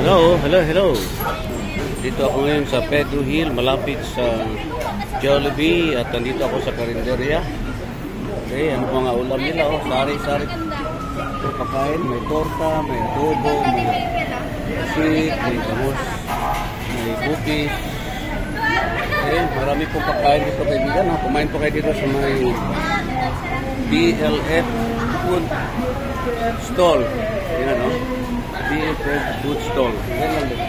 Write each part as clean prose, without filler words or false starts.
Hello, hello, hello. Dito ako ngayon sa Pedro Hill, malapit sa Jollibee, at nandito ako sa karinderya. Okay, ano mga ulam nila, oh, sari-sari pagkain, may torta, may adobo, may sweet, may bangus, may bukis. Okay, marami pong pagkain dito kaibigan, oh. Kumain po kayo dito sa may BLF Food Stall. Yan, oh. BLF Food Stall. Yan lang din.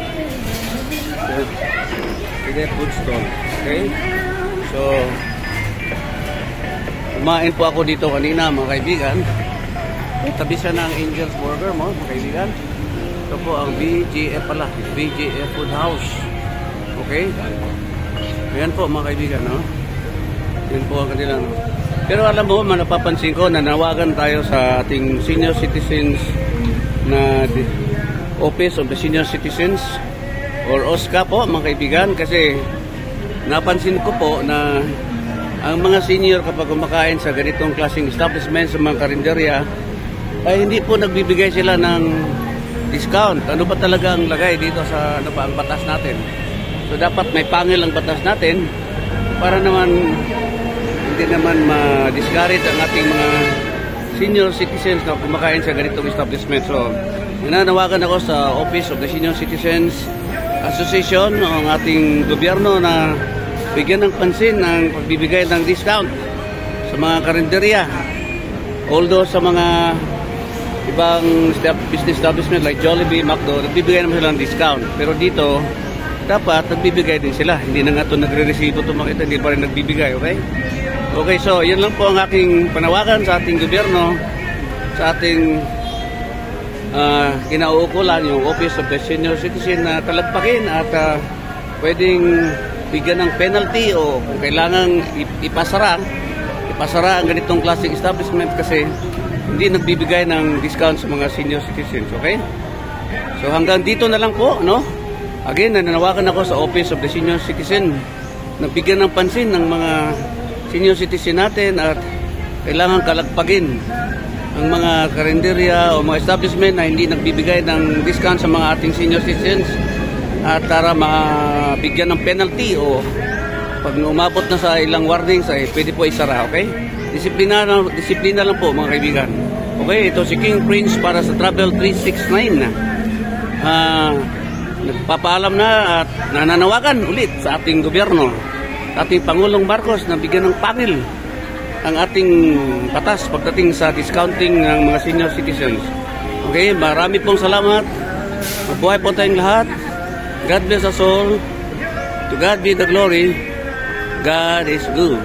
BLF Food Stall. Okay? So, kumain po ako dito kanina mga kaibigan. Tabi siya ng Angel's Burger mo mga kaibigan. Ito po ang BJF pala. BJF Food House. Okay? Ayan po mga kaibigan, no? Yan po ang kanilang. Pero alam mo, napapansin ko na nawagan tayo sa ating senior citizens na Office of the Senior Citizens or OSCA po mga kaibigan, kasi napansin ko po na ang mga senior kapag kumakain sa ganitong klaseng establishment sa mga karinderya ay hindi po nagbibigay sila ng discount. Ano ba talaga ang lagay dito sa ano ba ang batas natin? So dapat may pangil ang batas natin para naman hindi naman ma-discourage ang ating mga senior citizens na kumakain sa ganitong establishment. So, nananawagan ako sa Office of the Senior Citizens Association o ang ating gobyerno na bigyan ng pansin ng pagbibigay ng discount sa mga karinderya. Although sa mga ibang business establishment like Jollibee, McDo, nagbibigay naman sila ng discount. Pero dito, dapat nagbibigay din sila. Hindi na nga ito nagre-resibo ito makita, hindi pa rin nagbibigay, okay? Okay, so yun lang po ang aking panawagan sa ating gobyerno, sa ating kinauukulan, yung Office of the Senior Citizen na talagpakin at pwedeng bigyan ng penalty o kung kailangan ipasara ang ganitong klaseng establishment kasi hindi nagbibigay ng discount sa mga senior citizens, okay? So hanggang dito na lang po, no? Again, nananawagan ako sa Office of the Senior Citizen na bigyan ng pansin ng mga senior citizen natin at kailangan kalagpagin ang mga karinderya o mga establishment na hindi nagbibigay ng discount sa mga ating senior citizens at para mabigyan ng penalty o pag umabot na sa ilang warnings ay pwede po isara, okay? Disiplina lang po mga kaibigan. Okay, ito si King Prince para sa Travel 369 nagpapaalam na at nananawagan ulit sa ating gobyerno, ating Pangulong Marcos na bigyan ng pangil ang ating batas pagdating sa discounting ng mga senior citizens. Okay, marami pong salamat. Mabuhay po tayong lahat. God bless us all. To God be the glory. God is good.